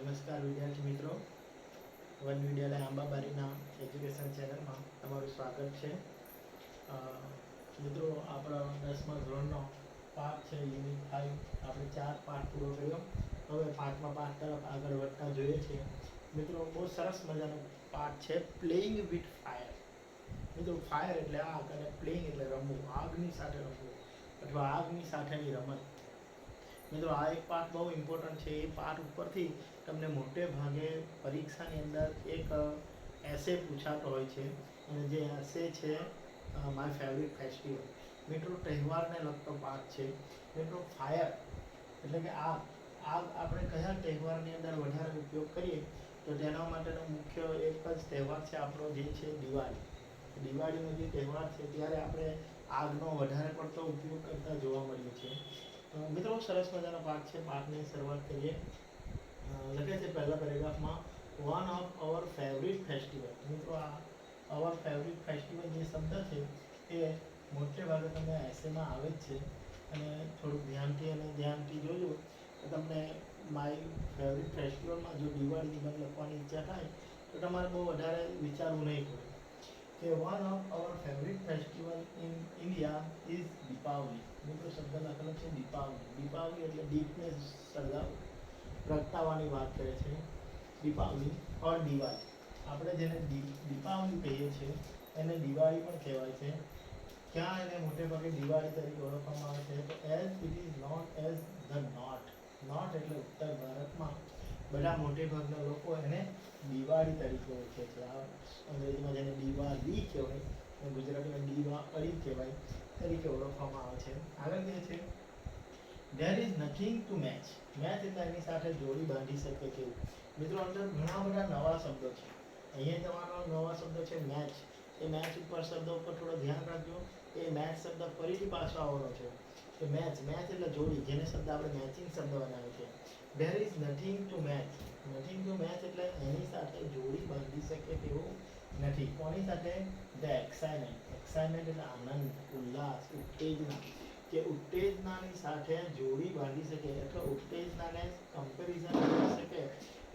નમસ્કાર વિદ્યાર્થી મિત્રો, વન વિદ્યાલય આંબાબારીના એજ્યુકેશન ચેનલમાં તમારું સ્વાગત છે. મિત્રો, આપણા 10મા ધોરણનો પાઠ છે યુનિટ 5. આપણે 4 પાઠ પૂરો કર્યો. હવે 5મા પાઠ તરફ આગળ વધતા જોઈએ છીએ. મિત્રો, બહુ સરસ મજાનો પાઠ છે, પ્લેઇંગ વિથ ફાયર. મિત્રો, ફાયર એટલે આગ અને પ્લેઇંગ એટલે રમવું, આગની સાથે રમવું અથવા આગની સાથેની રમત. મિત્રો, આ એક પાઠ બહુ ઇમ્પોર્ટન્ટ છે. એ પાઠ ઉપરથી તમને મોટે ભાગે પરીક્ષાની અંદર એક એસે પૂછાતો હોય છે, અને જે એસે છે માય ફેવરિટ ફેસ્ટિવલ. મિત્રો, તહેવારને લગતો પાઠ છે. મિત્રો, ફાયર એટલે કે આગ. આગ આપણે કયા તહેવારની અંદર વધારે ઉપયોગ કરીએ તો તેના માટેનો મુખ્ય એક જ તહેવાર છે આપણો, જે છે દિવાળી. દિવાળીનો જે તહેવાર છે ત્યારે આપણે આગનો વધારે પડતો ઉપયોગ કરતા જોવા મળીએ છીએ. મિત્રો, સરસ મજાનો પાઠ છે. પાઠની શરૂઆત કરીએ. લખે છે પહેલા પેરેગ્રાફમાં, one of our favourite festival. મિત્રો, આ અવર ફેવરિટ ફેસ્ટિવલ જે શબ્દ છે એ મોટે ભાગે તમને એસેમાં આવે જ છે, અને થોડુંક ધ્યાનથી જોજો તો તમને માય ફેવરિટ ફેસ્ટિવલમાં જો દિવાળી બંધ લખવાની ઈચ્છા થાય તો તમારે બહુ વધારે વિચારવું નહીં પડે કે one of our favourite festival in India is Deepavali. મિત્રો, શબ્દ લખેલો છે દીપાવલી. દીપાવલી એટલે દીપને સળગાવવું, પ્રગટાવવાની વાત કરે છે. દીપાવલી ઓર દિવાળી, આપણે જેને દીપાવલી કહીએ છીએ એને દિવાળી પણ કહેવાય છે. ક્યાં એને મોટે ભાગે દિવાળી તરીકે ઓળખવામાં આવે છે તો as it is known as the north. North એટલે ઉત્તર ભારતમાં બધા મોટે ભાગના લોકો એને દિવાળી તરીકે ઓળખે છે. આ અંગ્રેજીમાં જેને દિવાળી કહેવાય, ગુજરાતીમાં દિવાળી કહેવાય, તરીકે ઓળખવામાં આવે છે. આગળ કહે છે, there is nothing to match. Match એટલે એની સાથે જોડી બાંધી શકે તેવું. મિત્રો, અંદર ઘણા બધા નવા શબ્દો છે. અહીંયા તમારો નવા શબ્દ છે મેચ. એ મેચ ઉપર શબ્દ ઉપર થોડો ધ્યાન રાખજો. એ મેચ શબ્દ ફરીથી પાછો આવવાનો છે કે મેચ. મેચ એટલે જોડી, જેને શબ્દ આપણે મેચિંગ શબ્દ બનાવે છે. There is nothing to match. Nothing to match એટલે એની સાથે જોડી બાંધી શકે તેવું નથી. કોની સાથે? The excitement. એક્સાઇટમેન્ટ એટલે આનંદ, ઉલ્લાસ, ઉત્તેજના. કે ઉત્તેજનાની સાથે જોડી બાંધી શકે અથવા ઉત્તેજનાને કમ્પેરિઝન કરી શકે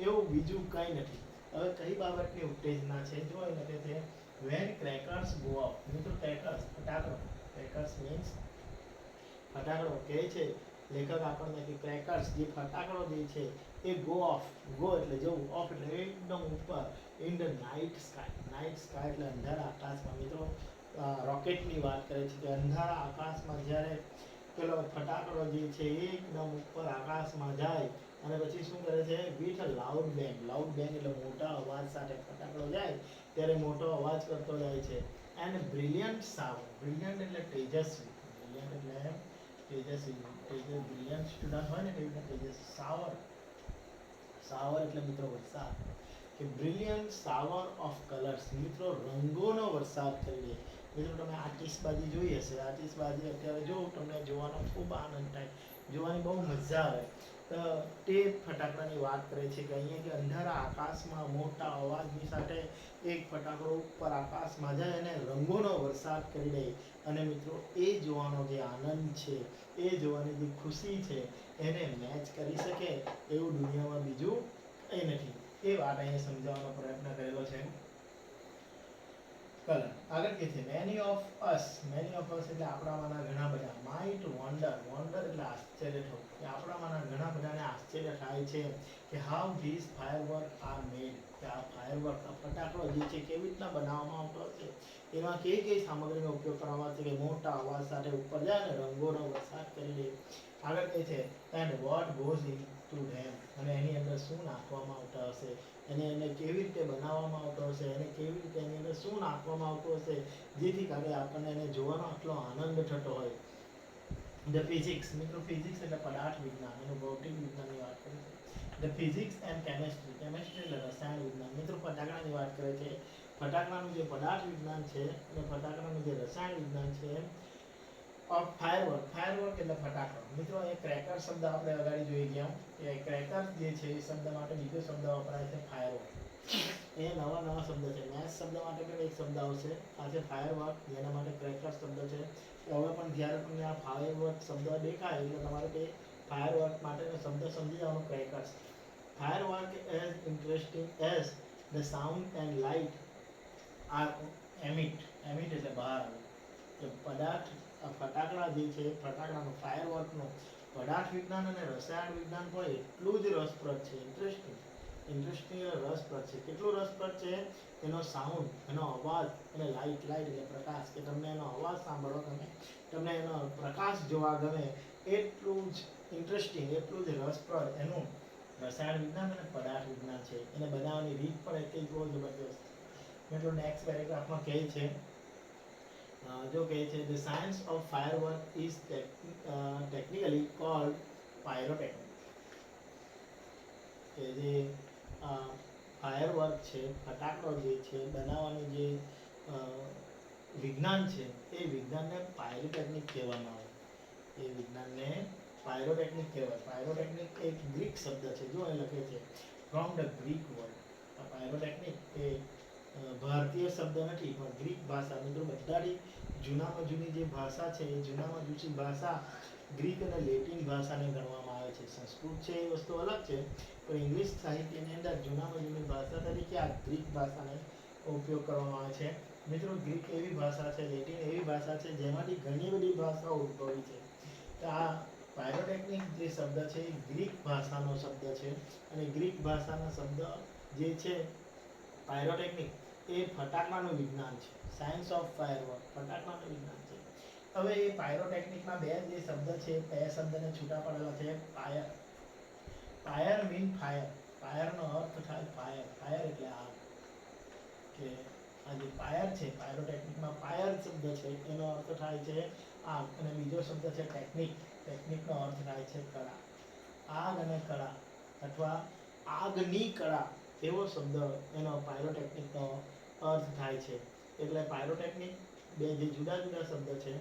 એવું બીજું કંઈ નથી. હવે કઈ બાબતની ઉત્તેજના છે જો એ લખે છે, વેન ક્રેકર્સ ગો ઓફ. મિત્રો, ક્રેકર્સ ફટાકડો. ક્રેકર્સ મીન્સ ફટાકડો. કહે છે લેખક આપણને કે ક્રેકર્સ જે ફટાકડો જે છે એ ગો ઓફ. ગો એટલે જવું, ઓફ એટલે એકદમ ઉપર, in the night sky. Night sky એટલે અંધારા આકાશમાં. મિત્રો, રોકેટની વાત કરે છે કે અંધારા આકાશમાં જ્યારે પેલો ફટાકડો જે છે એકદમ ઉપર આકાશમાં જાય અને પછી શું કરે છે, with a loud bang. Loud bang એટલે મોટા અવાજ સાથે ફટાકડો જાય ત્યારે મોટો અવાજ કરતો જાય છે. And brilliant sound. બ્રિલિયન્ટ એટલે તેજસ્વી. બ્રિલિયન્ટ એટલે તેજસ્વી. બ્રિલિયન્ટ સ્ટુડન્ટ હોય ને તેવી રીતે તેજસ્વી. સાવર. સાવર એટલે મિત્રો વરસાદ. કે બ્રિલિયન્ટ સાવર ઓફ કલર્સ. મિત્રો, રંગોનો વરસાદ કરી દે. મિત્રો, તમે આતિશબાજી જોઈ હશે. આતિશબાજી અત્યારે જો તમને જોવાનો ખૂબ આનંદ થાય, જોવાની બહુ મજા આવે. તો તે ફટાકડાની વાત કરે છે કે અહીંયા કે અંધારા આકાશમાં મોટા અવાજની સાથે એક ફટાકડો ઉપર આકાશમાં જાય અને રંગોનો વરસાદ કરી દે. અને મિત્રો, એ જોવાનો જે આનંદ છે, એ જોવાની જે ખુશી છે, એને મેચ કરી શકે એવું દુનિયામાં બીજું કંઈ નથી. એ વાત અહીંયા સમજાવવાનો પ્રયત્ન કરેલો છે. કલર. આગળ કે છે, many of us. Many of us એટલે આપણામાંના ઘણા બધા. Might wonder. વન્ડર એટલે આશ્ચર્ય થવું. કે આપણામાંના ઘણા બધાને આશ્ચર્ય થાય છે કે how this firework are made. કે આ ફાયરવર્ક, આ ફટાકડો જે છે કેવી રીતના બનાવવામાં આવતો હશે, એમાં કઈ સામગ્રીનો ઉપયોગ કરવામાં આવે છે કે મોટા અવાજ સાથે ઉપર જાય અને રંગોનો વરસાદ કરી દે. આગળ કહે છે, and what goes in to them. અને એની અંદર શું નાખવામાં આવતા હશે, એની અંદર કેવી રીતે બનાવવામાં આવતો હશે, એને કેવી રીતે એની અંદર શું નાખવામાં આવતું હશે જેથી કરીને આપણને એને જોવાનો આટલો આનંદ થતો હોય. The physics. મિત્રો, ફિઝિક્સ એટલે પદાર્થ વિજ્ઞાન, એનું ભૌતિક વિજ્ઞાનની વાત કરે છે. The physics and chemistry. Chemistry એટલે રસાયણ વિજ્ઞાન. મિત્રો, ફટાકડાની વાત કરે છે. ફટાકડાનું જે પદાર્થ વિજ્ઞાન છે અને ફટાકડાનું જે રસાયણ વિજ્ઞાન છે. Of firework. ફાયરવર્ક એટલે ફટાકડો. મિત્રો, એ ક્રેકર શબ્દ આપણે અગાડી જોઈ ગયા. એ ક્રેકર જે છે એ શબ્દ માટે બીજો શબ્દ વપરાય છે ફાયરવર્ક. એ નવા નવા શબ્દ છે. મેચ શબ્દ માટે પણ એક શબ્દ આવશે. આ છે ફાયરવર્ક, જેના માટે ક્રેકર શબ્દ છે. હવે પણ જ્યારે તમને આ ફાયરવર્ક શબ્દ દેખાય એટલે તમારે તે ફાયરવર્ક માટેનો શબ્દ સમજી જવાનો crackers. firework as interesting as the sound and light are emit એટલે બહાર આવે કે પદાર્થ ફટાકડા જે છે ફટાકડાનો ફાયરવર્કનો પદાર્થ વિજ્ઞાન અને રસાયણ વિજ્ઞાન પણ એટલું જ રસપ્રદ છે. ઇન્ટરેસ્ટિંગ રસપ્રદ છે. કેટલું રસપ્રદ છે? એનો સાઉન્ડ, એનો અવાજ અને લાઇટ એટલે પ્રકાશ, કે તમને એનો અવાજ સાંભળો ગમે, તમને એનો પ્રકાશ જોવા ગમે, એટલું જ ઇન્ટરેસ્ટિંગ, એટલું જ રસપ્રદ એનું રસાયણ વિજ્ઞાન અને પદાર્થ વિજ્ઞાન છે. એને બનાવવાની રીત પણ એટલી જ બહુ જબરદસ્ત. મિત્રો નેક્સ્ટ પેરેગ્રાફમાં કહે છે, જો કહે છે the science of firework is technically called pyrotechnics. કે જે ફાયરવર્ક છે, ફટાકડો જે છે બનાવવાનું જે વિજ્ઞાન છે, એ વિજ્ઞાનને પાયરોટેકનિક કહેવામાં આવે. એ વિજ્ઞાનને પાયરોટેકનિક કહેવાય. પાયરોટેકનિક એક ગ્રીક શબ્દ છે. જો એ લખે છે ફ્રોમ ધ ગ્રીક વર્ડ. આ પાયરોટેકનિક એ ભારતીય શબ્દ નથી, પણ ગ્રીક ભાષા. મિત્રો બધાથી જૂનામાં જૂની જે ભાષા છે, એ જૂનામાં જૂની ભાષા ગ્રીક અને લેટિન ભાષાને ગણવામાં આવે છે. સંસ્કૃત છે એ વસ્તુ અલગ છે, પણ ઇંગ્લિશ સાહિત્યની અંદર જૂનામાં જૂની ભાષા તરીકે આ ગ્રીક ભાષાને ઉપયોગ કરવામાં આવે છે. મિત્રો ગ્રીક એવી ભાષા છે, લેટિન એવી ભાષા છે જેમાંથી ઘણી બધી ભાષાઓ ઉદ્ભવી છે. તો આ પાયરોટેકનિક જે શબ્દ છે એ ગ્રીક ભાષાનો શબ્દ છે, અને ગ્રીક ભાષાના શબ્દ જે છે પાયરોટેકનિક એ ફટાકડાનું વિજ્ઞાન છે. સાયન્સ ઓફ ફાયરવર્ક ફટાકડાનું વિજ્ઞાન છે. હવે એ પાયરોટેકનિકમાં બે જે શબ્દ છે, બે શબ્દને છૂટા પડેલા છે. Fire mean fire. ફાયરનો અર્થ થાય ફાયર. ફાયર એટલે આગ. કે આ જે ફાયર છે, પાયરોટેકનિકમાં ફાયર શબ્દ છે એનો અર્થ થાય છે આગ. અને બીજો શબ્દ છે ટેકનિક. ટેકનિકનો અર્થ થાય છે કળા. આગ અને કળા, અથવા આગની કળા, એવો શબ્દ એનો પાયરોટેકનિકનો અર્થ થાય છે. એટલે પાયરોટેકનિક બે જે જુદા જુદા શબ્દ છે,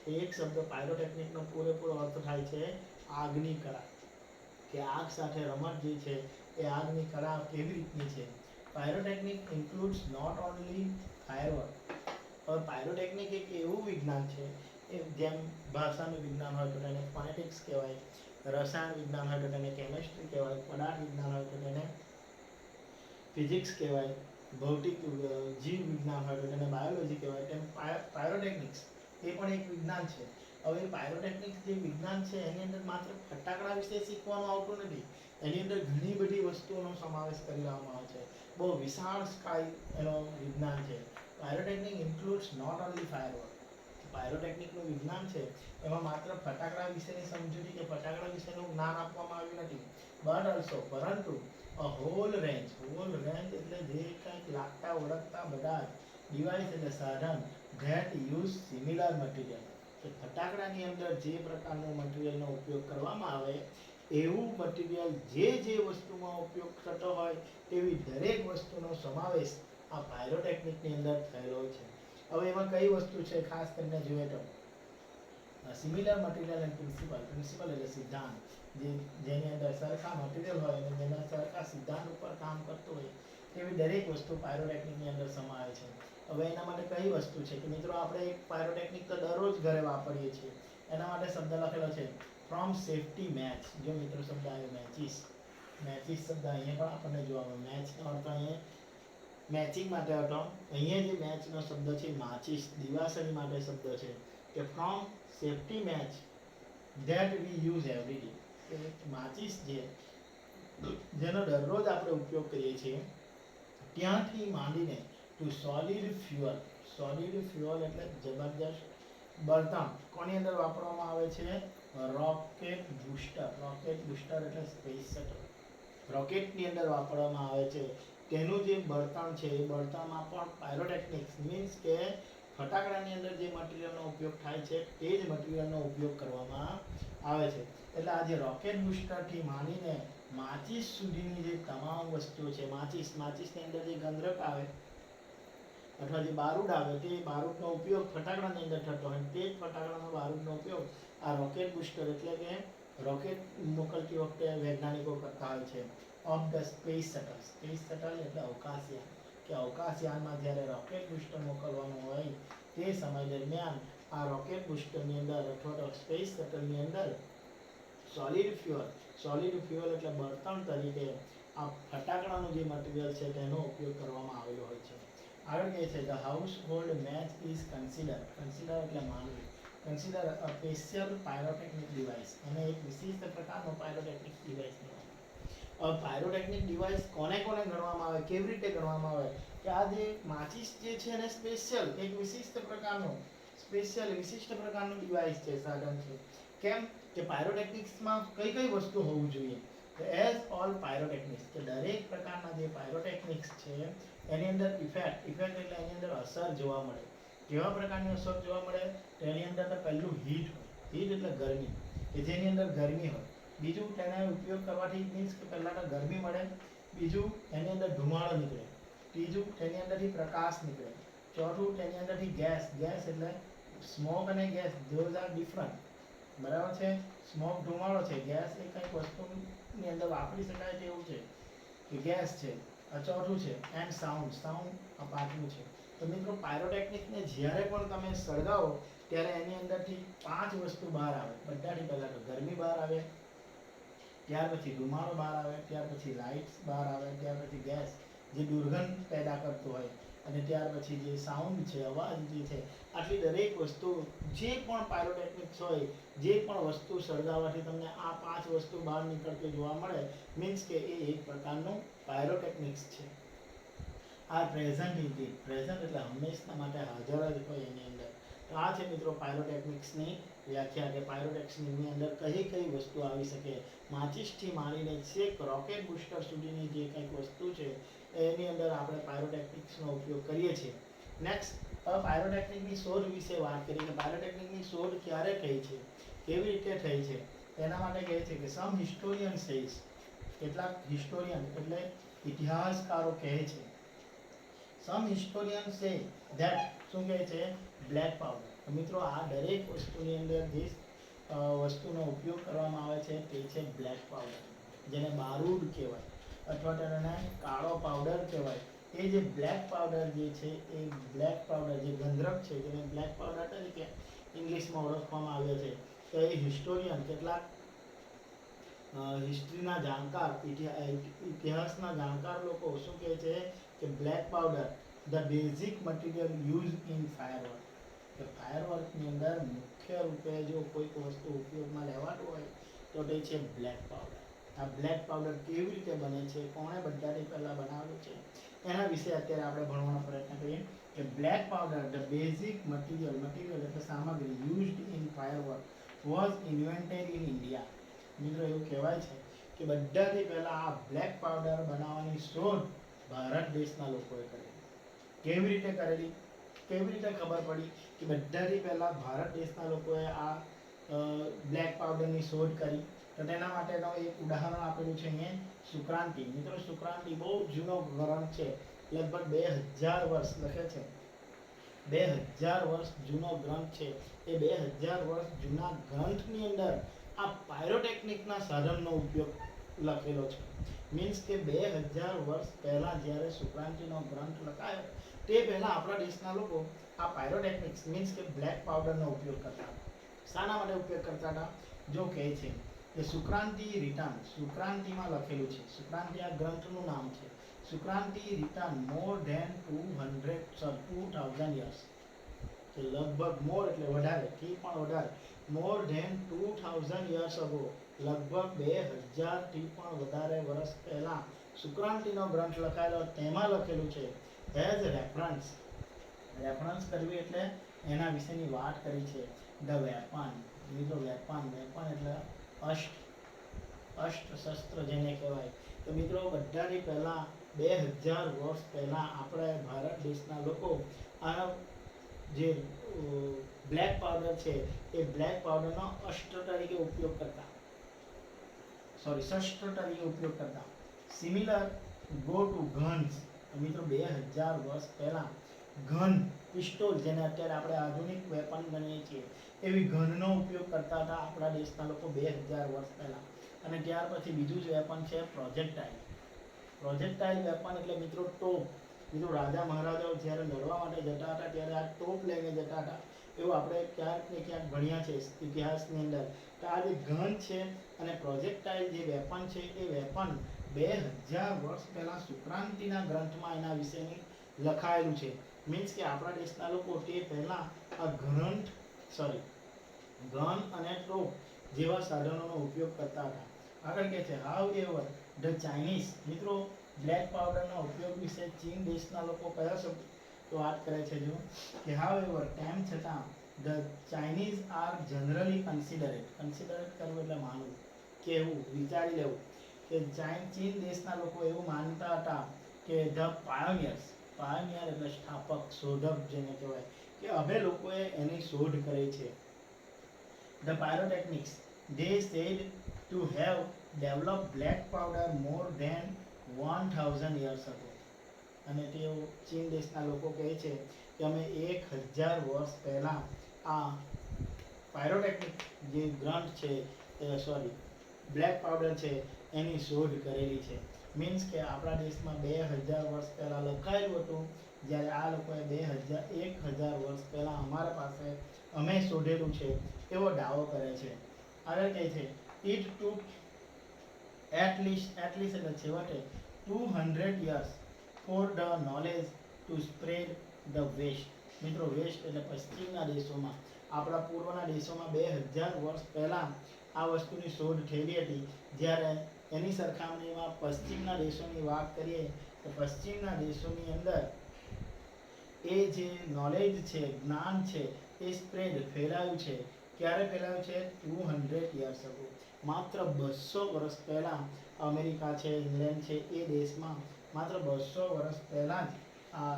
એ એક શબ્દ પાયરોટેકનિકનો પૂરેપૂરો અર્થ થાય છે આગની કળા. કે આગ સાથે રમત જે છે એ આગની કળા કેવી રીતની છે. Pyrotechnic includes not only firework. હવે પાયરોટેકનિક એક એવું વિજ્ઞાન છે, એ જેમ ભાષાનું વિજ્ઞાન હોય તો તેને ફોનેટિક્સ કહેવાય, રસાયણ વિજ્ઞાન હોય તો તેને કેમેસ્ટ્રી કહેવાય, પદાર્થ વિજ્ઞાન હોય તો તેને ફિઝિક્સ કહેવાય, ભૌતિક જીવ વિજ્ઞાન હોય તો તેને બાયોલોજી કહેવાય. તેમ પાયરોટેકનિક્સ એ પણ એક વિજ્ઞાન છે. હવે પાયરોટેકનિક્સ જે વિજ્ઞાન છે એની અંદર માત્ર ફટાકડા વિશે શીખવાનું આવતું નથી, એની અંદર ઘણી બધી વસ્તુઓનો સમાવેશ કરી લેવામાં આવે છે. બહુ વિશાળ સ્કાય એનો વિજ્ઞાન છે. Pyrotechnic includes not only firework. પાયરોટેકનિકનું વિજ્ઞાન છે એમાં માત્ર ફટાકડા વિશેની સમજૂતી કે ફટાકડા વિશેનું જ્ઞાન આપવામાં આવ્યું નથી, બટ ઓલ્સો પરંતુ હોલ રેન્જ એટલે જે કંઈક લાગતા ઓળખતા બધા ડિવાઇસ એટલે સાધન ધેટ યુઝ સિમિલર મટીરિયલ. કે ફટાકડાની અંદર જે પ્રકારનો મટીરિયલનો ઉપયોગ કરવામાં આવે એવું મટીરિયલ જે વસ્તુમાં ઉપયોગ થતો હોય તેવી દરેક વસ્તુનો સમાવેશ આ પાયરોટેકનિકની અંદર થયેલો છે. હવે એમાં કઈ વસ્તુ છે ખાસ કરીને જોઈએ તો સિમિલર મટીરિયલ એન્ડ પ્રિન્સિપલ એટલે સિદ્ધાંત. જેની અંદર સરખા મટીરિયલ હોય અને જેના સરખા સિદ્ધાંત ઉપર કામ કરતું હોય તેવી દરેક વસ્તુ પાયરોટેકનિકની અંદર સમાવે છે. હવે એના માટે કઈ વસ્તુ છે કે મિત્રો આપણે એક પાયરોટેકનિક તો દરરોજ ઘરે વાપરીએ છીએ. એના માટે શબ્દ લખેલો છે ફ્રોમ સેફટી મેચ. જો મિત્રો શબ્દ આવ્યો મેચિસ. મેચિસ શબ્દ અહીંયા પણ આપણને જોવા મળે. મેચનો અર્થ અહીંયા મેચિંગ માટે હતો. અહીંયા જે મેચનો શબ્દ છે માચિસ, દિવાસળી માટે શબ્દ છે. કે from safety match that we use every day. કે માચિસ જેનો દરરોજ આપણે ઉપયોગ કરીએ છીએ ત્યાંથી માંડીને ટુ સોલિડ ફ્યુઅલ એટલે જબરજસ્ત બળતણ. કોની અંદર વાપરવામાં આવે છે? રોકેટ બૂસ્ટર એટલે સ્પેસ શટલ. રોકેટની અંદર વાપરવામાં આવે છે. તેનું જે બળતણ છે એ બળતણમાં પણ પાયરોટેકનિક્સ મીન્સ કે ફટાકડાની અંદર જે મટીરિયલનો ઉપયોગ થાય છે તે જ મટીરિયલનો ઉપયોગ કરવામાં આવે છે. એટલે આ જે રોકેટ બૂસ્ટરથી માંડીને માચિસ સુધીની જે તમામ વસ્તુઓ છે, માચિસની અંદર જે ગંધરક આવે અથવા જે બારૂદ આવે તે બારૂદનો ઉપયોગ ફટાકડાની અંદર થતો હોય, તે જ ફટાકડાનો બારૂદનો ઉપયોગ આ રોકેટ બૂસ્ટર એટલે કે રોકેટ મોકલતી વખતે વૈજ્ઞાનિકો કરતા હોય છે. ઓફ ધ સ્પેસ શટલ એટલે અવકાશયાન. કે અવકાશયાનમાં જ્યારે રોકેટ બૂસ્ટર મોકલવાનું હોય તે સમય દરમિયાન આ રોકેટ બૂસ્ટરની અંદર અથવા તો સ્પેસ શટલની અંદર સોલિડ ફ્યુઅલ એટલે બળતણ તરીકે આ ફટાકડાનું જે મટીરિયલ છે તેનો ઉપયોગ કરવામાં આવેલો હોય છે. આગળ કહે છે the house hold match is consider એટલે માનવું, કન્સિડર અ સ્પેશિયલ પાયરોટેકનિક ડિવાઇસ, અને એક વિશિષ્ટ પ્રકારનો પાયરોટેકનિક ડિવાઇસ ગણવામાં. પાયરોટેકનિક ડિવાઇસ કોને કોને ગણવામાં આવે, કેવી રીતે ગણવામાં આવે કે આ જે માચિસ જે છે ને સ્પેશિયલ એક વિશિષ્ટ પ્રકારનો વિશિષ્ટ પ્રકારનું ડિવાઇસ છે, સાધન છે. કેમ કે પાયરોટેકનિક્સમાં કઈ કઈ વસ્તુ હોવું જોઈએ, તો એઝ ઓલ પાયરોટેકનિક્સ કે દરેક પ્રકારના જે પાયરોટેકનિક્સ છે એની અંદર ઇફેક્ટ એટલે એની અંદર અસર જોવા મળે. કેવા પ્રકારની અસર જોવા મળે, તો એની અંદર તો પહેલું હીટ હોય, હીટ એટલે ગરમી, કે જેની અંદર ગરમી હોય. બીજું તેને ઉપયોગ કરવાથી મીન્સ કે પહેલાં તો ગરમી મળે. બીજું એની અંદર ધુમાડો નીકળે. ત્રીજું તેની અંદરથી પ્રકાશ નીકળે. ચોથું તેની અંદરથી ગેસ એટલે સ્મોક અને ગેસ ધોઝ આર ડિફરન્ટ, બરાબર છે. સ્મોક ધુમાડો છે, ગેસ એ કંઈક વસ્તુની અંદર વાપરી શકાય તેવું છે કે ગેસ છે. આ ચોથું છે. એન્ડ સાઉન્ડ આ પાંચમું છે. તો મિત્રો પાયરોટેકનિકને જ્યારે પણ તમે સળગાવો ત્યારે એની અંદરથી 5 વસ્તુ બહાર આવે. બધાથી પહેલાં તો ગરમી બહાર આવે, ત્યાર પછી ધુમાડો બહાર આવે, ત્યાર પછી લાઇટ્સ બહાર આવે, ત્યાર પછી ગેસ જે દુર્ગંધ પેદા કરતું હોય, અને ત્યાર પછી જે સાઉન્ડ છે, અવાજ જે છે. આટલી દરેક વસ્તુ જે પણ પાયરોટેકનિક્સ હોય, જે પણ વસ્તુ સળગાવવાથી તમને આ 5 વસ્તુ બહાર નીકળતી જોવા મળે, મીન્સ કે એ એક પ્રકારનું પાયરોટેકનિક્સ છે. આ પ્રેઝન્ટ એટલે હંમેશા માટે હાજર જ હોય એની અંદર. તો આ છે મિત્રો પાયરોટેકનિક્સની વ્યાખ્યા, કે પાયરોટેકનિક્સની અંદર કઈ કઈ વસ્તુ આવી શકે. માચિસથી માંડીને છેક રોકેટ બૂસ્ટર સુધીની જે કંઈક વસ્તુ છે એની અંદર આપણે પાયરોટેકનિક્સનો ઉપયોગ કરીએ છીએ. નેક્સ્ટ, હવે પાયરોટેકનિકની શોધ વિશે વાત કરીએ કે પાયરોટેકનિકની શોધ ક્યારે થઈ છે, કેવી રીતે થઈ છે. તેના માટે કહે છે કે સમ હિસ્ટોરિયન સેઝ, કેટલાક હિસ્ટોરિયન એટલે ઇતિહાસકારો કહે છે, સમ હિસ્ટોરિયન સે ધેટ, શું કહે છે, બ્લેક પાવડર. મિત્રો આ દરેક વસ્તુની અંદર જે વસ્તુનો ઉપયોગ કરવામાં આવે છે તે છે બ્લેક પાવડર, જેને બારૂદ કહેવાય અથવા તો એને કાળો પાવડર કહેવાય. એ જે બ્લેક પાવડર જે છે એ બ્લેક પાવડર જે ગંધરક છે જેને બ્લેક પાવડર તરીકે ઇંગ્લિશમાં ઓળખવામાં આવે છે. તો એ હિસ્ટોરિયન, કેટલાક હિસ્ટ્રીના જાણકાર, ઇતિહાસના જાણકાર લોકો શું કહે છે કે black powder the basic material use in firework, કે ફાયરવર્કની અંદર મુખ્ય રૂપે જો કોઈક વસ્તુ ઉપયોગમાં લેવાનું હોય તો તે છે બ્લેક પાવડર. આ બ્લેક પાવડર કેવી રીતે બને છે, કોણે બધાથી પહેલાં બનાવેલું છે, એના વિશે અત્યારે આપણે ભણવાનો પ્રયત્ન કરીએ. કે black powder the basic material એટલે સામગ્રી used in firework was invented in India. મિત્રો એવું કહેવાય છે કે બધાથી પહેલાં આ બ્લેક પાવડર બનાવવાની શોધ ભારત દેશના લોકોએ કરેલી. કેવી રીતે કરેલી, કેવી રીતે ખબર પડી કે બધાથી પહેલાં ભારત દેશના લોકોએ આ બ્લેક પાવડરની શોધ કરી? તો તેના માટેનું એક ઉદાહરણ આપેલું છે અહીંયા, સુક્રાંતિ. મિત્રો સુક્રાંતિ બહુ જૂનો ગ્રંથ છે, લગભગ 2000 વર્ષ લખે છે, 2000 વર્ષ જૂનો ગ્રંથ છે. એ 2000 વર્ષ જૂના ગ્રંથની અંદર આ પાયરોટેકનિકના સાધનનો ઉપયોગ લખેલો છે. મીન્સ કે 2000 વર્ષ પહેલાં જ્યારે સુક્રાંતિનો ગ્રંથ લખાયો તે પહેલાં આપણા દેશના લોકો આ પાયરોટેકનિક્સ મીન્સ કે બ્લેક પાવડરનો ઉપયોગ કરતા હતા. શાના માટે ઉપયોગ કરતા હતા? જો કહે છે કે સુક્રાંતિ રિટર્ન, સુક્રાંતિમાં લખેલું છે, સુક્રાંતિ આ ગ્રંથનું નામ છે, Sukranti return more than 2000 years, કે લગભગ મોર એટલે વધારે, થી પણ વધારે, મોર ધેન 2000 યર્સ અગો, લગભગ 2000 થી પણ વધારે વર્ષ પહેલા સુક્રાંતિનો ગ્રંથ લખાયેલો. તેમાં લખેલું છે એઝ રેફરન્સ કરવી એટલે એના વિશેની વાત કરી છે. ધ વેપન, મિત્રો વેપન એટલે અસ્ત્ર શસ્ત્ર જેને કહેવાય. તો મિત્રો બધાથી પહેલાં 2000 વર્ષ પહેલાં આપણે ભારત દેશના લોકો આ જે બ્લેક પાવડર છે એ બ્લેક પાવડરનો શસ્ત્ર તરીકે ઉપયોગ કરતા. Similar go to guns. મિત્રો 2000 વર્ષ પહેલાં ગન, પિસ્તોલ જેને અત્યારે આપણે આધુનિક વેપન ગણીએ છીએ એવી ગનનો ઉપયોગ કરતા હતા આપણા દેશના લોકો 2000 વર્ષ પહેલાં. અને ત્યાર પછી બીજું જ વેપન છે પ્રોજેક્ટાઇલ વેપન એટલે મિત્રો ટોપ. મિત્રો રાજા મહારાજાઓ જ્યારે લડવા માટે જતા હતા ત્યારે આ ટોપ લઈને જતા હતા, એવું આપણે ક્યાંક ને ક્યાંક ભણ્યા છે ઇતિહાસની અંદર. તો આ જે ગન છે અને પ્રોજેક્ટાઇલ જે વેપન છે એ વેપન 2000 વર્ષ પહેલા સુક્રાંતિના ગ્રંથમાં એના વિશેની લખાયેલું છે. મીન્સ કે આપણા દેશના લોકો તે પહેલા આ ગન અને ટોપ જેવા સાધનોનો ઉપયોગ કરતા હતા. આગળ કહે છે હાઉ એવર ધ ચાઇનીઝ. મિત્રો બ્લેક પાવડરના ઉપયોગ વિશે ચીન દેશના લોકો કયા શબ્દ તો વાત કરે છે જો કે હાઉ એવર તેમ છતાં ધ ચાઇનીઝ આર જનરલી કન્સિડરેટ કરવું એટલે માનવું, કહેવું, વિચારી લેવું કે ચીન દેશના લોકો એવું માનતા હતા કે ધ પાયોનિયર એટલે સ્થાપક, શોધક જેને કહેવાય કે અમે લોકોએ એની શોધ કરી છે. The pyrotechnics, they said to have developed black powder more than 1000 years ago. અને તેઓ ચીન દેશના લોકો કહે છે કે અમે 1000 વર્ષ પહેલા આ પાયરોટેકનિક જે ગ્રંથ છે બ્લેક પાવડર છે એની શોધ કરેલી છે. મીન્સ કે આપણા દેશમાં 2000 વર્ષ પહેલા લખાયેલું હતું, જ્યારે આ લોકોએ 1000 વર્ષ પહેલા અમારા પાસે અમે શોધેલું છે એવો દાવો કરે છે. આગળ કહે છે ઇટ ટુક at least એટલે છેવટે 200 years for the knowledge to spread the west. મિત્રો વેસ્ટ એટલે પશ્ચિમના દેશોમાં, આપણા પૂર્વના દેશોમાં 2000 વર્ષ પહેલા આ વસ્તુની શોધ થયેલી હતી, જ્યારે એની સરખામણીમાં પશ્ચિમના દેશોની વાત કરીએ તો પશ્ચિમના દેશોની અંદર એ જે નોલેજ છે, જ્ઞાન છે એ સ્પ્રેડ ફેલાયું છે. ક્યારે ફેલાયું છે? 200 years ago. માત્ર 200 વર્ષ પહેલા અમેરિકા છે, ઇંગ્લેન્ડ છે એ દેશમાં માત્ર 200 વર્ષ પહેલા જ આ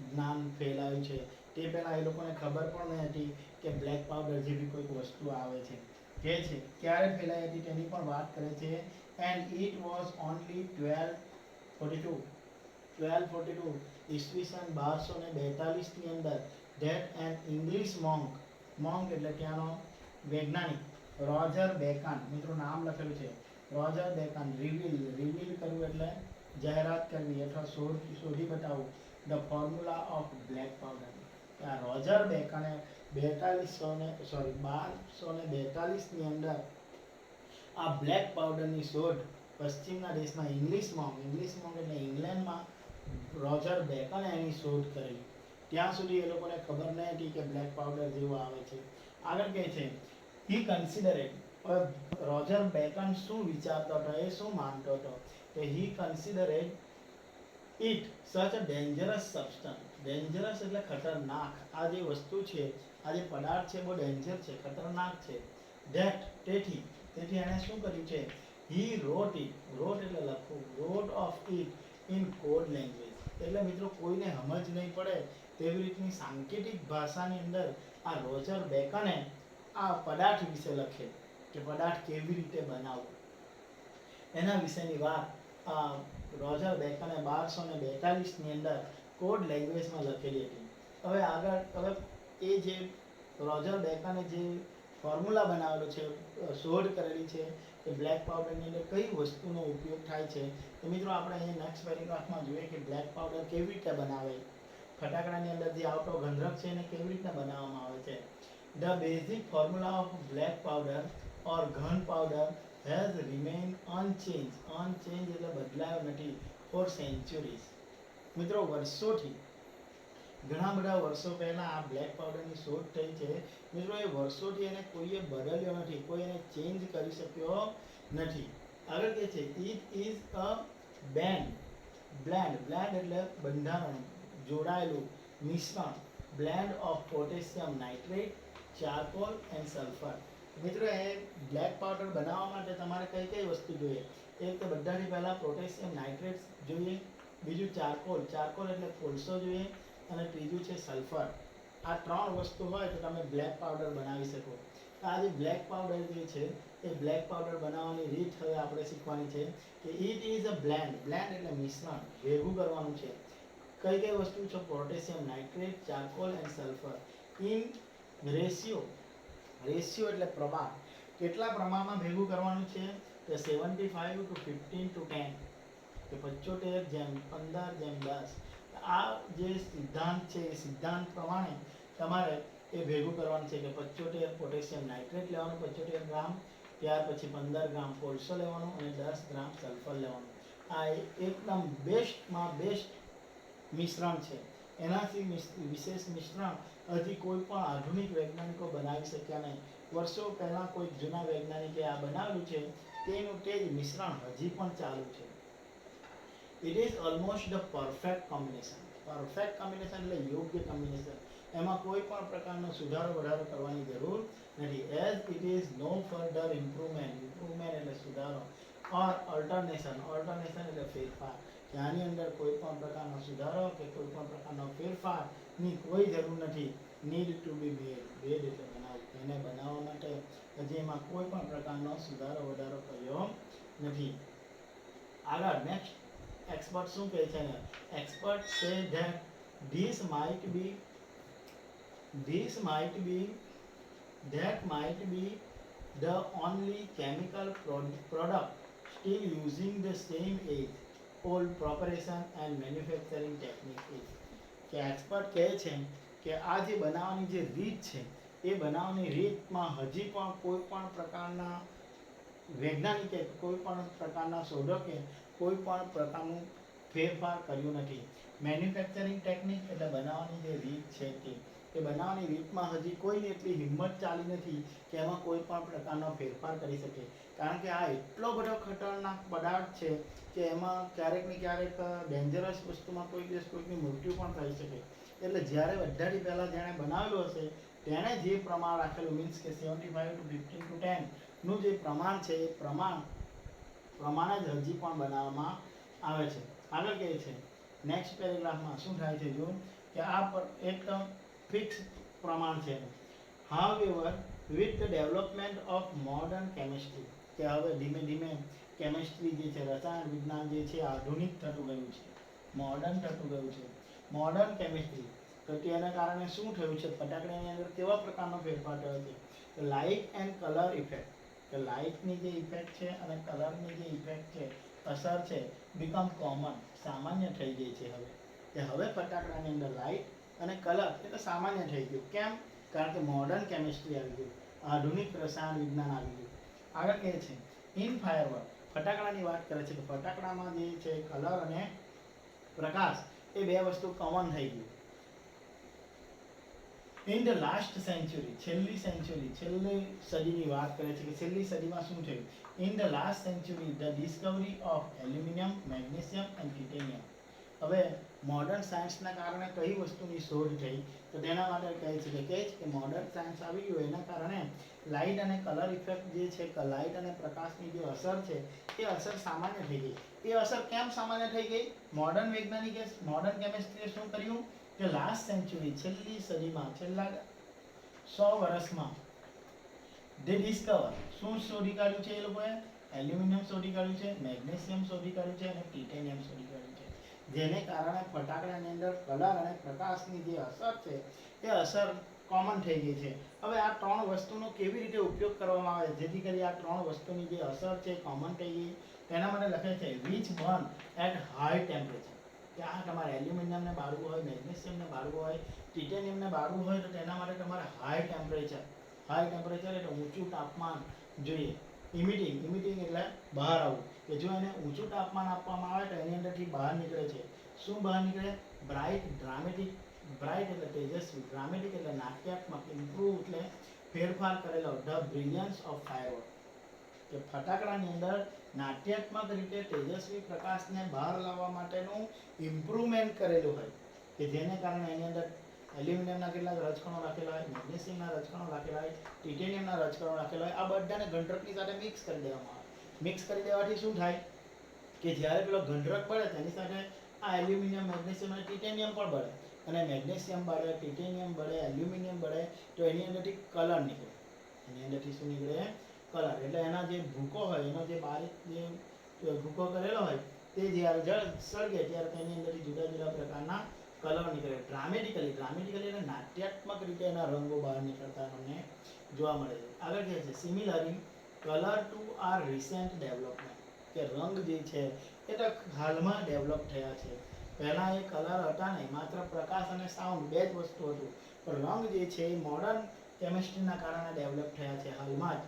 જ્ઞાન ફેલાયું છે. તે પહેલા એ લોકોને ખબર પણ નહીં હતી કે બ્લેક પાવડર જેવી કોઈક વસ્તુ આવે છે. કે છે ક્યારે ફેલાઈ હતી તેની પણ વાત કરે છે. એન્ડ ઇટ વોઝ ઓનલી 1242 ઈસવીસન 1242 ની અંદર ધેટ એન ઇંગ્લિશ મોંક એટલે ત્યાંનો વૈજ્ઞાનિક રોજર બેકન, મિત્રો નામ લખેલું છે રોજર બેકન, રિવીલ કરવું એટલે જાહેરાત કરવી અથવા શોધી બતાવવું, the formula of black powder. આ રોજર બેકને 1242 ની અંદર આ બ્લેક પાવડરની શોધ પશ્ચિમના દેશમાં ઇંગ્લિશ મોંક એટલે ઇંગ્લેન્ડમાં રોજર બેકને એની શોધ કરી. ત્યાં સુધી એ લોકોને ખબર ન હતી કે બ્લેક પાવડર જેવું આવે છે. આગળ કહે છે હી કન્સિડરેડ. રોજર બેકન શું વિચારતો હતો, એ શું માનતો હતો કે હી કન્સિડરેડ ઇટ સચ અ ડેન્જરસ સબસ્ટન્સ. ડેન્જરસ એટલે ખતરનાક. આ જે વસ્તુ છે, આ જે પદાર્થ છે બહુ ડેન્જર છે, ખતરનાક છે. તેથી એણે શું કર્યું છે? હી રોટ એટલે લખવું, wrote of it in code language. એટલે મિત્રો કોઈને સમજ નહીં પડે તેવી રીતની સાંકેતિક ભાષાની અંદર આ રોજર બેકને આ પદાર્થ વિશે લખે કે પદાર્થ કેવી રીતે બનાવવો એના વિશેની વાત રોજર બેકને 1242 ની અંદર કોડ લેંગ્વેજમાં લખેલી હતી. હવે એ જે રોજર બેકને જે ફોર્મ્યુલા બનાવેલો છે, શોધ કરેલી છે કે બ્લેક પાવડરની અંદર કઈ વસ્તુનો ઉપયોગ થાય છે, તો મિત્રો આપણે અહીં નેક્સ્ટ પેરેગ્રાફમાં જોઈએ કે બ્લેક પાવડર કેવી રીતે બનાવે, ફટાકડાની અંદર જે આવતો ગંધરક છે એને કેવી રીતે બનાવવામાં આવે છે. The basic formula of black powder or gunpowder has remain unchanged એટલે બદલાયો નથી ફોર સેન્ચુરીઝ. મિત્રો વર્ષોથી, ઘણા બધા વર્ષો પહેલા આ બ્લેક પાવડરની શોધ થઈ છે. મિત્રો એ વર્ષોથી એને કોઈએ બદલ્યો નથી, કોઈ એને ચેન્જ કરી શક્યો નથી. આગળ કે છે ઇટ ઇઝ અ બ્લેન્ડ એટલે બંધારણ, જોડાયેલું મિશ્રણ, blend of potassium nitrate, charcoal and sulphur. મિત્રો એ બ્લેક પાવડર બનાવવા માટે તમારે કઈ કઈ વસ્તુ જોઈએ? એક તો બધાથી પહેલા પોટેશિયમ નાઇટ્રેટ જોઈએ, બીજું ચારકોલ એટલે કોલસો જોઈએ, અને ત્રીજું છે સલ્ફર. આ ત્રણ વસ્તુ હોય તો તમે બ્લેક પાવડર બનાવી શકો. આ જે બ્લેક પાવડર જે છે એ બ્લેક પાવડર બનાવવાની રીત હવે આપણે શીખવાની છે કે ઇટ ઇઝ અ બ્લેન્ડ એટલે મિશ્રણ, ભેગું કરવાનું છે. કઈ કઈ વસ્તુ છે? Potassium nitrate, charcoal and sulphur in ratio એટલે પ્રમાણ. કેટલા પ્રમાણમાં ભેગું કરવાનું છે? તો 75 to 15 to 10 કે 75:15:10. આ જે સિદ્ધાંત છે એ સિદ્ધાંત પ્રમાણે તમારે એ ભેગું કરવાનું છે કે 75 પોટેશિયમ નાઇટ્રેટ લેવાનું 75 ગ્રામ, ત્યાર પછી 15 ગ્રામ કોલસો લેવાનું અને 10 ગ્રામ સલ્ફર લેવાનું. આ એકદમ બેસ્ટમાં બેસ્ટ મિશ્રણ છે. એનાથી વિશેષ મિશ્રણ હજી કોઈ પણ આધુનિક વૈજ્ઞાનિકો બનાવી શક્યા નહીં. વર્ષો પહેલા કોઈ જૂના વૈજ્ઞાનિકે આ બનાવેલું છે, તેનું તે જ મિશ્રણ હજી પણ ચાલુ છે. It is almost the perfect combination. Perfect combination એટલે યોગ્ય કોમ્બિનેશન. એમાં કોઈ પણ પ્રકારનો સુધારો વધારો કરવાની જરૂર નથી. As it is no further improvement. Improvement એટલે સુધારો. ઓર ઓલ્ટરનેશન. ઓલ્ટરનેશન એટલે ફેરફાર. કે આની અંદર કોઈ પણ પ્રકારનો સુધારો કે કોઈ પણ પ્રકારનો ફેરફારની કોઈ જરૂર નથી. નીડ ટુ બી મેડ. મેડ એટલે બનાવવું. એને બનાવવા માટે હજી એમાં કોઈ પણ પ્રકારનો સુધારો વધારો કર્યો નથી. આગળ નેક્સ્ટ એક્સપર્ટ શું કહે છે? Expert say that this might be that might be the only chemical product still using the same age old preparation and manufacturing technique is. કે એક્સપર્ટ કહે છે કે આ જે બનાવવાની જે રીત છે એ બનાવવાની રીતમાં હજી પણ કોઈ પણ પ્રકારના વૈજ્ઞાનિકે કોઈ પણ પ્રકારના શોધકે કોઈ પણ પ્રકારનું ફેરફાર કર્યું નથી. મેન્યુફેક્ચરિંગ ટેકનિક એટલે બનાવવાની જે રીત છે તે બનાવવાની રીતમાં હજી કોઈની એટલી હિંમત ચાલી નથી કે એમાં કોઈ પણ પ્રકારનો ફેરફાર કરી શકે. કારણ કે આ એટલો બધો ખતરનાક પદાર્થ છે કે એમાં ક્યારેક ને ક્યારેક ડેન્જરસ વસ્તુમાં કોઈ દિવસ કોઈકની મૃત્યુ પણ થઈ શકે. એટલે જ્યારે બધાથી પહેલાં જેણે બનાવેલું હશે તેણે જે પ્રમાણ રાખેલું, મીન્સ કે 75 to 15 to 10 નું જે પ્રમાણ છે એ પ્રમાણે જ હજી પણ બનાવવામાં આવે છે. આગળ કહે છે નેક્સ્ટ પેરેગ્રાફમાં શું થાય છે જો કે આ એકદમ ફિક્સ પ્રમાણ છે. However with the development of modern chemistry, કે હવે ધીમે ધીમે કેમિસ્ટ્રી જે છે, રસાયણ વિજ્ઞાન જે છે આધુનિક થતું ગયું છે, મોડર્ન થતું ગયું છે. મોડર્ન કેમિસ્ટ્રી તો તેના કારણે શું થયું છે? ફટાકડાની અંદર કેવા પ્રકારનો ફેરફાર થયો છે? લાઇટ એન્ડ કલર ઇફેક્ટ, કે લાઇટની જે ઇફેક્ટ છે અને કલરની જે ઇફેક્ટ છે, અસર છે, બીકમ કોમન, સામાન્ય થઈ ગઈ છે. હવે ફટાકડાની અંદર લાઇટ અને કલર એ તો સામાન્ય થઈ ગયું. કેમ? કારણ કે મોડર્ન કેમિસ્ટ્રી આવી ગયું, આધુનિક રસાયણ વિજ્ઞાન આવી ગયું. આગળ કહે છે ઇન ફાયરવર્ક, ફટાકડાની વાત કરે છે કે ફટાકડામાં જે છે કલર અને પ્રકાશ એ બે વસ્તુ કોમન થઈ ગયું. ઇન ધ લાસ્ટ સેન્ચુરી, છેલ્લી સદીની વાત કરે છે કે છેલ્લી સદીમાં શું થયું? In the last century the discovery of aluminium, magnesium and titanium. હવે મોડર્ન સાયન્સના કારણે કઈ વસ્તુની શોધ થઈ? તો તેના માટે કહે છે કે મોડર્ન સાયન્સ આવી ગયું એના કારણે લાઇટ અને કલર ઇફેક્ટ જે છે, લાઇટ અને પ્રકાશની જે અસર છે એ અસર સામાન્ય થઈ ગઈ. એ અસર કેમ સામાન્ય થઈ ગઈ? મોડર્ન વૈજ્ઞાનિકે, મોડર્ન કેમિસ્ટ્રીએ શું કર્યું કે લાસ્ટ સેન્ચુરી, છેલ્લી સદીમાં, છેલ્લા 100 વર્ષમાં દે ડિસ્કવર, શું શોધી કાઢ્યું છે એ લોકોએ? એલ્યુમિનિયમ શોધી કાઢ્યું છે, મેગ્નેશિયમ શોધી કાઢ્યું છે અને ટિટેનિયમ શોધી કાઢ્યું છે. જેને કારણે ફટાકડાની અંદર કલર અને પ્રકાશની જે અસર છે એ અસર કોમન થઈ ગઈ છે. હવે આ ત્રણ વસ્તુનો કેવી રીતે ઉપયોગ કરવામાં આવે જેથી કરી આ ત્રણ વસ્તુની જે અસર છે કોમન થઈ ગઈ? તેના માટે લખે છે which burn at high temperature. કે આ તમારે એલ્યુમિનિયમને બાળવું હોય, મેગ્નેશિયમને બાળવું હોય, ટિટેનિયમને બાળવું હોય તો તેના માટે તમારે હાઈ ટેમ્પરેચર એટલે ઊંચું તાપમાન જોઈએ. ઇમિટિંગ એટલે બહાર આવવું. કે જો એને ઊંચું તાપમાન આપવામાં આવે તો એની અંદરથી બહાર નીકળે છે. શું બહાર નીકળે? Bright, dramatic. બ્રાઇટ એટલે તેજસ્વી, ડ્રામેટિક એટલે નાટ્યાત્મક, ઇમ્પ્રૂવ એટલે ફેરફાર કરેલો, ધ બ્રિલિયન્સ ઓફ ફાયરવર્ક. કે ફટાકડાની અંદર નાટ્યાત્મક રીતે તેજસ્વી પ્રકાશને બહાર લાવવા માટેનું ઇમ્પ્રુવમેન્ટ કરેલું હોય કે જેને કારણે એની અંદર એલ્યુમિનિયમના કેટલાક રજકણો રાખેલા હોય, મેગ્નેશિયમના રજકણો રાખેલા હોય, ટિટેનિયમના રજકણો રાખેલા હોય. આ બધાને ગંધરકની સાથે મિક્સ કરી દેવામાં આવે. મિક્સ કરી દેવાથી શું થાય કે જ્યારે પેલો ગંધરક બળે તેની સાથે આ એલ્યુમિનિયમ, મેગ્નેશિયમ અને ટિટેનિયમ પણ બળે. અને મેગ્નેશિયમ બળે, ટિટેનિયમ બળે, એલ્યુમિનિયમ બળે તો એની અંદરથી કલર નીકળે. એની અંદરથી શું નીકળે? કલર. એટલે એના જે ભૂકો હોય, એનો જે બારીક જે ભૂકો કરેલો હોય તે જ્યારે સળગે ત્યારે તેની અંદરથી જુદા જુદા પ્રકારના કલર નીકળે. ડ્રામેટિકલી એટલે નાટ્યાત્મક રીતે એના રંગો બહાર નીકળતા તમને જોવા મળે છે. આગળ કહે છે similarly colour too are recent development. કે રંગ જે છે એ તો હાલમાં ડેવલપ થયા છે. પહેલા એ કલર હતા નહીં, માત્ર પ્રકાશ અને સાઉન્ડ બે જ વસ્તુ હતું. પણ રંગ જે છે એ મોડર્ન કેમિસ્ટ્રીના કારણે ડેવલપ થયા છે હાલમાં જ.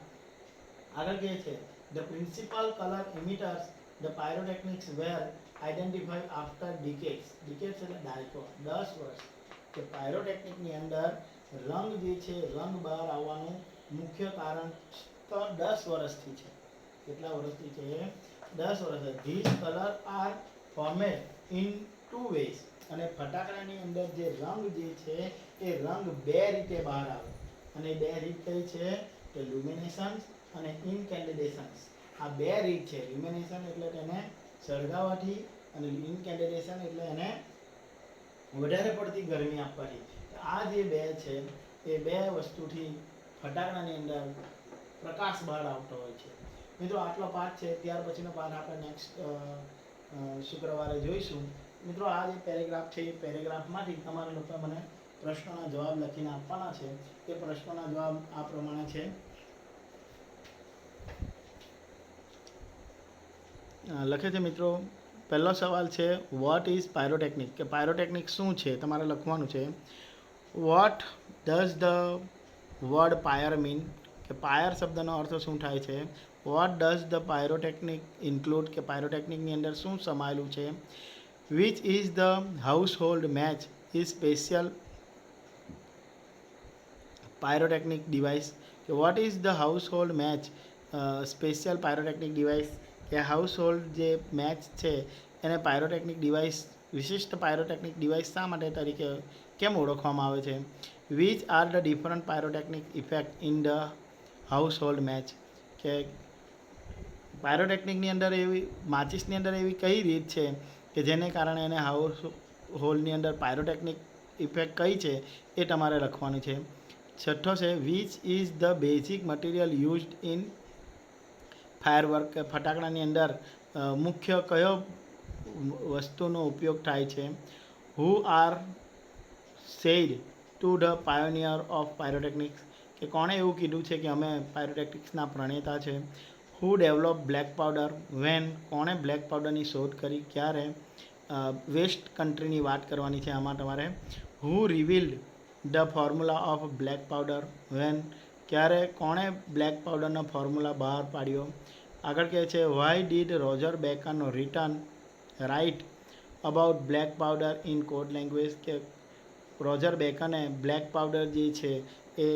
આગળ કહે છે the principal colour emitters the pyrotechnics were identified after decades. Decades એટલે દાયકો, 10 વર્ષ. કે પાયરોટેકનિકની અંદર રંગ જે છે, રંગ બહાર આવવાનું મુખ્ય કારણ તો 10 વર્ષથી છે. કેટલા વર્ષથી છે? 10 વર્ષ. This colour are formed in 2 ways. અને ફટાકડાની અંદર જે રંગ જે છે એ રંગ બે રીતે બહાર આવે. અને બે રીત કઈ છે? કે લ્યુમિનેશન્સ અને ઇનકેન્ડિડેશન્સ. આ બે રીત છે. લ્યુમિનેશન એટલે તેને સળગાવવાથી અને ઇનકેન્ડિડેશન એટલે એને વધારે પડતી ગરમી આપવાથી. આ જે બે છે એ બે વસ્તુથી ફટાકડાની અંદર પ્રકાશ બહાર આવતો હોય છે. મિત્રો આટલો પાઠ છે. ત્યાર પછીનો પાઠ આપણે નેક્સ્ટ શુક્રવારે જોઈશું. મિત્રો આ જે પેરેગ્રાફ છે એ પેરેગ્રાફમાંથી તમારે લોકો મને પ્રશ્નોના જવાબ લખીને આપવાના છે. તે પ્રશ્નોના જવાબ આ પ્રમાણે છે. લખે છે મિત્રો, પહેલો સવાલ છે વોટ ઇઝ પાયરોટેકનિક. કે પાયરોટેકનિક શું છે તમારે લખવાનું છે. What does the word pyre mean. કે પાયર શબ્દનો અર્થ શું થાય છે. What does the pyrotechnic include. કે પાયરોટેકનિકની અંદર શું સમાયેલું છે. Which is the household match is special pyrotechnic device. કે what is the household match special pyrotechnic device. કે હાઉસહોલ્ડ જે મેચ છે એને પાયરોટેકનિક ડિવાઇસ, વિશિષ્ટ પાયરોટેકનિક ડિવાઇસ શા માટે તરીકે કેમ ઓળખવામાં આવે છે. Which are the different pyrotechnic effect in the household match. કે પાયરોટેકનિકની અંદર એવી, માચિસની અંદર એવી કઈ રીત છે કે જેને કારણે એને હાઉસ હોલ્ડની અંદર પાયરોટેકનિક ઇફેક્ટ કઈ છે એ તમારે લખવાની છે. છઠ્ઠો છે which is the basic material used in firework. કે ફટાકડાની અંદર મુખ્ય કયો વસ્તુનો ઉપયોગ થાય છે. Who are said to the pioneer of pyrotechnics. કે કોણે એવું કીધું છે કે અમે પાયરોટેકનિક્સના પ્રણેતા છે. હુ ડેવલપ બ્લેક પાવડર વેન. કોણે બ્લેક પાવડરની શોધ કરી, ક્યારે. વેસ્ટ કન્ટ્રીની વાત કરવાની છે આમાં તમારે. Who revealed the formula of black powder when. ક્યારે, કોણે બ્લેક પાવડરનો ફોર્મ્યુલા બહાર પાડ્યો. આગળ કહે છે why did Roger bacon write about black powder in code language. કે રોજર બેકને બ્લેક પાવડર જે છે એ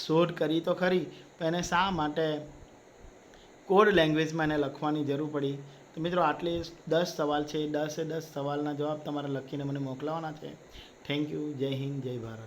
શોધ કરી તો ખરી, પણ એને શા માટે કોડ લેંગ્વેજમાં એને લખવાની જરૂર પડી. તો મિત્રો આટલી 10 સવાલ છે. 10 સવાલના જવાબ તમારે લખીને મને મોકલવાના છે. Thank you. જય હિન્દ, જય ભારત.